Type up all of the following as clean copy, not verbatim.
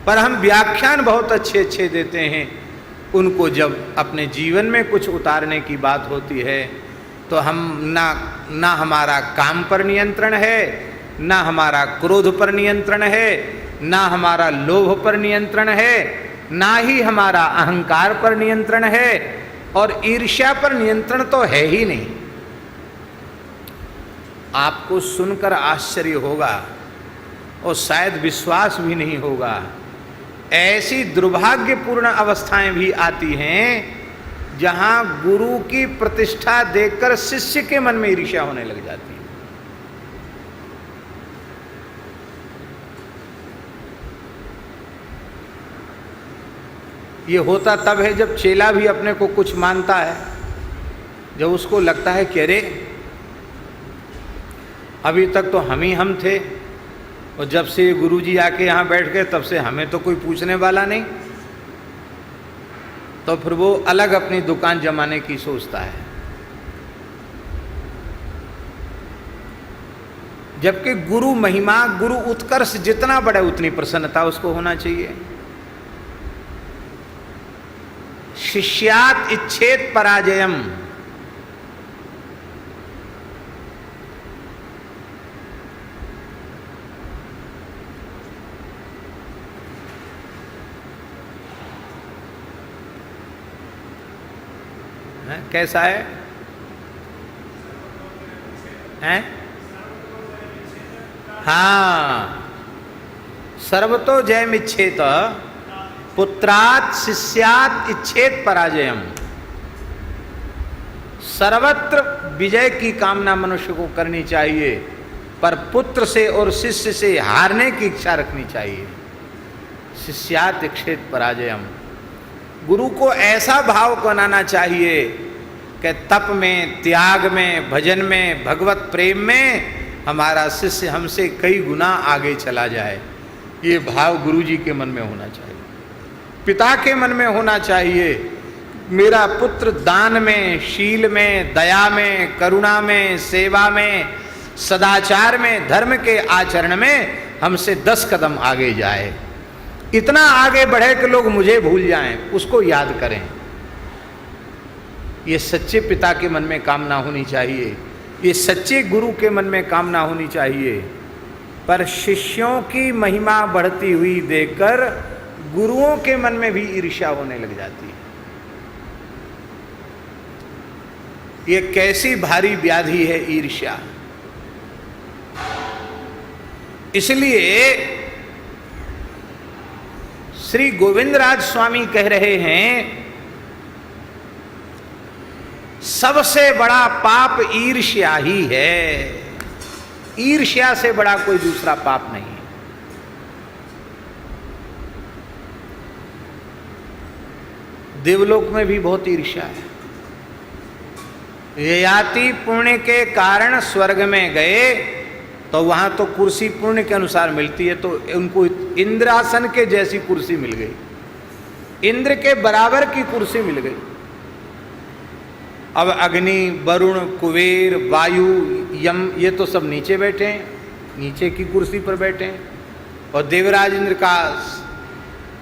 पर हम व्याख्यान बहुत अच्छे अच्छे देते हैं, उनको जब अपने जीवन में कुछ उतारने की बात होती है तो हम ना हमारा काम पर नियंत्रण है, ना हमारा क्रोध पर नियंत्रण है, ना हमारा लोभ पर नियंत्रण है, ना ही हमारा अहंकार पर नियंत्रण है, और ईर्ष्या पर नियंत्रण तो है ही नहीं। आपको सुनकर आश्चर्य होगा और शायद विश्वास भी नहीं होगा, ऐसी दुर्भाग्यपूर्ण अवस्थाएं भी आती हैं जहां गुरु की प्रतिष्ठा देखकर शिष्य के मन में ईर्ष्या होने लग जाती है। ये होता तब है जब चेला भी अपने को कुछ मानता है, जब उसको लगता है कि अरे अभी तक तो हम थे, और जब से गुरुजी आके यहाँ बैठ गए तब से हमें तो कोई पूछने वाला नहीं, तो फिर वो अलग अपनी दुकान जमाने की सोचता है। जबकि गुरु महिमा, गुरु उत्कर्ष जितना बढ़े उतनी प्रसन्नता उसको होना चाहिए। शिष्यात इच्छेत पराजयम, कैसा है? हैं? हाँ, सर्वतो जयमिच्छेत पुत्रात् शिष्यात् इच्छेत पराजयम। सर्वत्र विजय की कामना मनुष्य को करनी चाहिए, पर पुत्र से और शिष्य से हारने की इच्छा रखनी चाहिए। शिष्यात् इच्छेत पराजयम, गुरु को ऐसा भाव बनाना चाहिए कि तप में, त्याग में, भजन में, भगवत प्रेम में हमारा शिष्य हमसे कई गुना आगे चला जाए। ये भाव गुरु जी के मन में होना चाहिए, पिता के मन में होना चाहिए। मेरा पुत्र दान में, शील में, दया में, करुणा में, सेवा में, सदाचार में, धर्म के आचरण में हमसे 10 कदम आगे जाए, इतना आगे बढ़े कि लोग मुझे भूल जाएं, उसको याद करें। ये सच्चे पिता के मन में कामना होनी चाहिए, ये सच्चे गुरु के मन में कामना होनी चाहिए। पर शिष्यों की महिमा बढ़ती हुई देखकर गुरुओं के मन में भी ईर्ष्या होने लग जाती है। ये कैसी भारी व्याधि है ईर्ष्या। इसलिए श्री गोविंदराज स्वामी कह रहे हैं, सबसे बड़ा पाप ईर्ष्या ही है, ईर्ष्या से बड़ा कोई दूसरा पाप नहीं है। देवलोक में भी बहुत ईर्ष्या है। ययाति पुण्य के कारण स्वर्ग में गए तो वहां तो कुर्सी पुण्य के अनुसार मिलती है, तो उनको इंद्रासन के जैसी कुर्सी मिल गई, इंद्र के बराबर की कुर्सी मिल गई। अब अग्नि, वरुण, कुबेर, वायु, यम, ये तो सब नीचे बैठे हैं, नीचे की कुर्सी पर बैठे हैं, और देवराज इंद्र का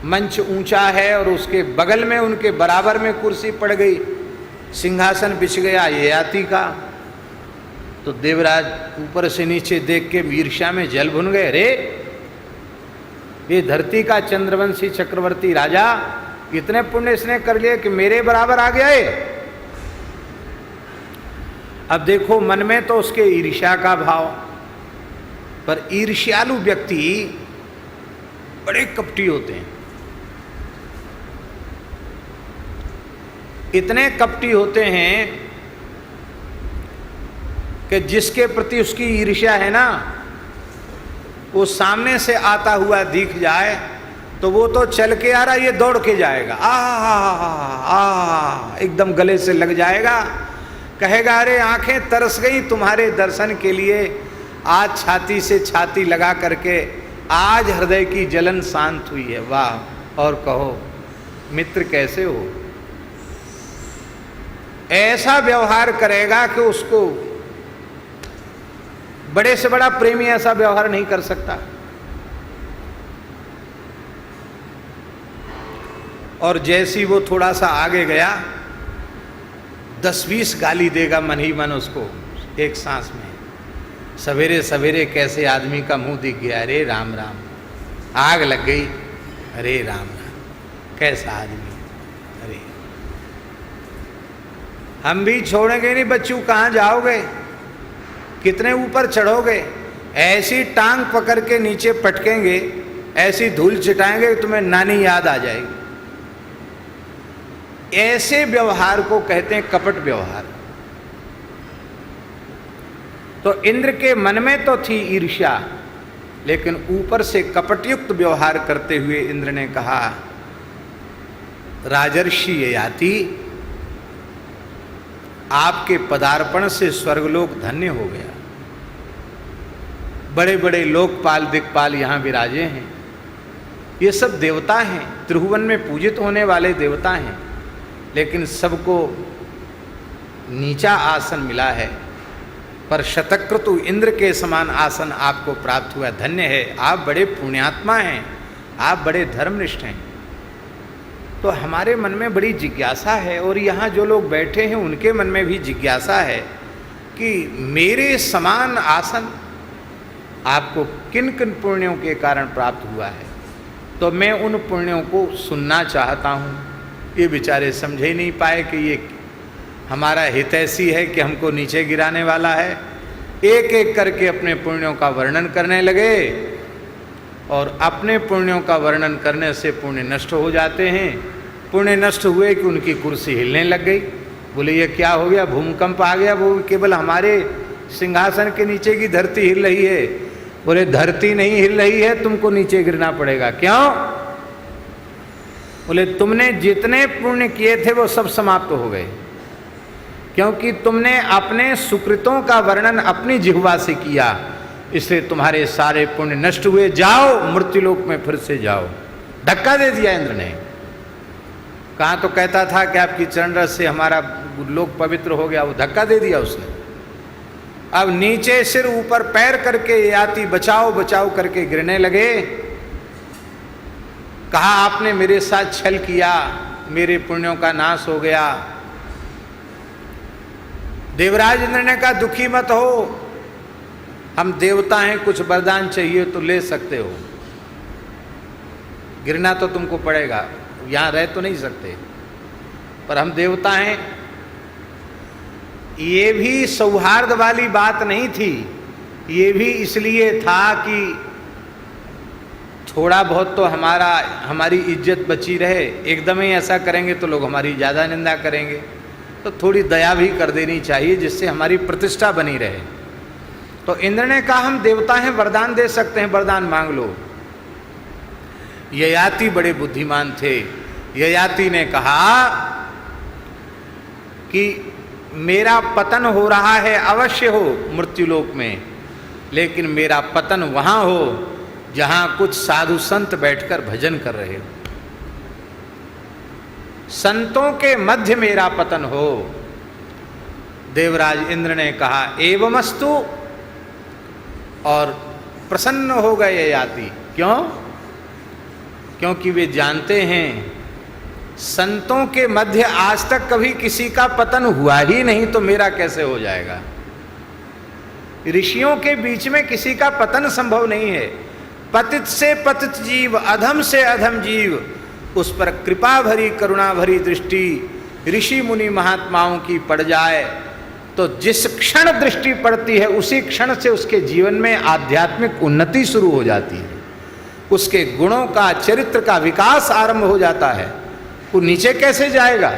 मंच ऊंचा है और उसके बगल में उनके बराबर में कुर्सी पड़ गई, सिंहासन बिछ गया ययाति का। तो देवराज ऊपर से नीचे देख के ईर्ष्या में जल भुन गए। रे, ये धरती का चंद्रवंशी चक्रवर्ती राजा इतने पुण्य इसने कर लिए कि मेरे बराबर आ गया है। अब देखो, मन में तो उसके ईर्ष्या का भाव, पर ईर्ष्यालु व्यक्ति बड़े कपटी होते हैं। इतने कपटी होते हैं कि जिसके प्रति उसकी ईर्ष्या है ना, वो सामने से आता हुआ दिख जाए तो वो तो चल के आ रहा, ये दौड़ के जाएगा, एकदम गले से लग जाएगा, कहेगा अरे आंखें तरस गई तुम्हारे दर्शन के लिए, आज छाती से छाती लगा करके आज हृदय की जलन शांत हुई है, वाह। और कहो मित्र कैसे हो, ऐसा व्यवहार करेगा कि उसको बड़े से बड़ा प्रेमी ऐसा व्यवहार नहीं कर सकता। और जैसी वो थोड़ा सा आगे गया 10-20 गाली देगा मन ही मन उसको एक सांस में। सवेरे सवेरे कैसे आदमी का मुंह दिख गया, अरे राम राम, आग लग गई, अरे राम राम, कैसा आदमी, अरे हम भी छोड़ेंगे नहीं बच्चों, कहाँ जाओगे, कितने ऊपर चढ़ोगे, ऐसी टांग पकड़ के नीचे पटकेंगे, ऐसी धूल चिटाएंगे कि तुम्हें नानी याद आ जाएगी। ऐसे व्यवहार को कहते हैं कपट व्यवहार। तो इंद्र के मन में तो थी ईर्ष्या, लेकिन ऊपर से कपटयुक्त व्यवहार करते हुए इंद्र ने कहा, राजर्षि ययाति, आपके पदार्पण से स्वर्गलोक धन्य हो गया। बड़े बड़े लोकपाल दिक्पाल यहाँ विराजे हैं, ये सब देवता हैं, त्रिभुवन में पूजित होने वाले देवता हैं, लेकिन सबको नीचा आसन मिला है, पर शतक्रतु इंद्र के समान आसन आपको प्राप्त हुआ, धन्य है, आप बड़े पुण्यात्मा हैं, आप बड़े धर्मनिष्ठ हैं। तो हमारे मन में बड़ी जिज्ञासा है, और यहाँ जो लोग बैठे हैं उनके मन में भी जिज्ञासा है कि मेरे समान आसन आपको किन किन पुण्यों के कारण प्राप्त हुआ है। तो मैं उन पुण्यों को सुनना चाहता हूँ। ये बेचारे समझ ही नहीं पाए कि ये हमारा हितैषी है कि हमको नीचे गिराने वाला है। एक एक करके अपने पुण्यों का वर्णन करने लगे, और अपने पुण्यों का वर्णन करने से पुण्य नष्ट हो जाते हैं। पुण्य नष्ट हुए कि उनकी कुर्सी हिलने लग गई। बोले ये क्या हो गया, भूकंप आ गया, वो केवल हमारे सिंहासन के नीचे की धरती हिल रही है। बोले धरती नहीं हिल रही है, तुमको नीचे गिरना पड़ेगा। क्यों? बोले तुमने जितने पुण्य किए थे वो सब समाप्त हो गए, क्योंकि तुमने अपने सुकृतों का वर्णन अपनी जिह्वा से किया, इसलिए तुम्हारे सारे पुण्य नष्ट हुए। जाओ मृत्युलोक में फिर से जाओ। धक्का दे दिया इंद्र ने। कहाँ तो कहता था कि आपकी चरण रस से हमारा लोक पवित्र हो गया, वो धक्का दे दिया उसने। अब नीचे सिर ऊपर पैर करके याति बचाओ बचाओ करके गिरने लगे। कहा आपने मेरे साथ छल किया, मेरे पुण्यों का नाश हो गया। देवराज इंद्र ने कहा दुखी मत हो, हम देवता हैं, कुछ वरदान चाहिए तो ले सकते हो। गिरना तो तुमको पड़ेगा, यहाँ रह तो नहीं सकते, पर हम देवता हैं। ये भी सौहार्द वाली बात नहीं थी, ये भी इसलिए था कि थोड़ा बहुत तो हमारी इज्जत बची रहे। एकदम ही ऐसा करेंगे तो लोग हमारी ज़्यादा निंदा करेंगे, तो थोड़ी दया भी कर देनी चाहिए जिससे हमारी प्रतिष्ठा बनी रहे। तो इंद्र ने कहा हम देवता हैं, वरदान दे सकते हैं, वरदान मांग लो। ययाति बड़े बुद्धिमान थे। ययाति ने कहा कि मेरा पतन हो रहा है, अवश्य हो मृत्युलोक में, लेकिन मेरा पतन वहां हो जहां कुछ साधु संत बैठकर भजन कर रहे हो। संतों के मध्य मेरा पतन हो। देवराज इंद्र ने कहा एवमस्तु, और प्रसन्न हो गए ययाति। क्यों? क्योंकि वे जानते हैं संतों के मध्य आज तक कभी किसी का पतन हुआ ही नहीं, तो मेरा कैसे हो जाएगा। ऋषियों के बीच में किसी का पतन संभव नहीं है। पतित से पतित जीव, अधम से अधम जीव, उस पर कृपा भरी करुणा भरी दृष्टि ऋषि मुनि महात्माओं की पड़ जाए तो जिस क्षण दृष्टि पड़ती है उसी क्षण से उसके जीवन में आध्यात्मिक उन्नति शुरू हो जाती है। उसके गुणों का, चरित्र का विकास आरंभ हो जाता है। वो नीचे कैसे जाएगा?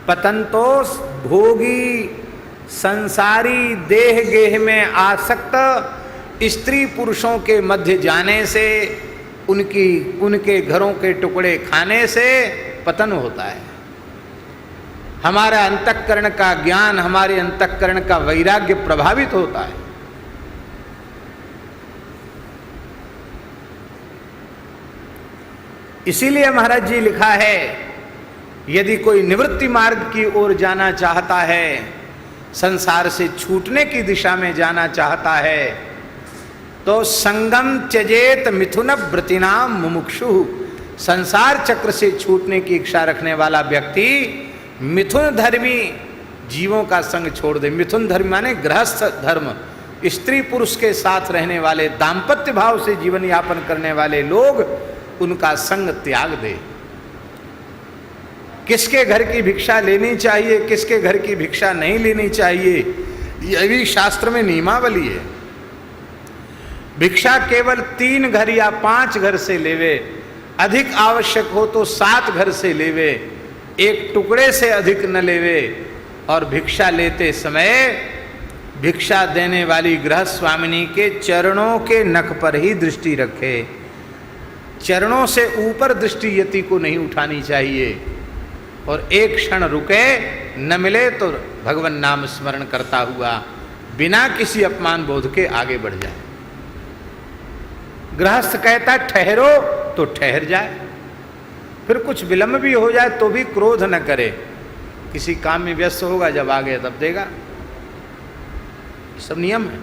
पतन तो भोगी संसारी देह गेह में आसक्त स्त्री पुरुषों के मध्य जाने से, उनके घरों के टुकड़े खाने से पतन होता है। हमारा अंतःकरण का ज्ञान, हमारे अंतःकरण का वैराग्य प्रभावित होता है। इसीलिए महाराज जी लिखा है, यदि कोई निवृत्ति मार्ग की ओर जाना चाहता है, संसार से छूटने की दिशा में जाना चाहता है, तो संगम त्यजेत मिथुन व्रतिनाम मुमुक्षु, संसार चक्र से छूटने की इच्छा रखने वाला व्यक्ति मिथुन धर्मी जीवों का संग छोड़ दे। मिथुन धर्म माने गृहस्थ धर्म, स्त्री पुरुष के साथ रहने वाले, दाम्पत्य भाव से जीवन यापन करने वाले लोग, उनका संग त्याग दे। किसके घर की भिक्षा लेनी चाहिए, किसके घर की भिक्षा नहीं लेनी चाहिए, यह भी शास्त्र में नियमावली है। भिक्षा केवल 3 घर या 5 घर से लेवे, अधिक आवश्यक हो तो 7 घर से लेवे, एक टुकड़े से अधिक न लेवे। और भिक्षा लेते समय भिक्षा देने वाली गृह स्वामिनी के चरणों के नख पर ही दृष्टि रखे। चरणों से ऊपर दृष्टि यति को नहीं उठानी चाहिए। और एक क्षण रुके, न मिले तो भगवान नाम स्मरण करता हुआ बिना किसी अपमान बोध के आगे बढ़ जाए। गृहस्थ कहता ठहरो तो ठहर जाए, फिर कुछ विलंब भी हो जाए तो भी क्रोध न करे। किसी काम में व्यस्त होगा, जब आ गया तब देगा, सब नियम है।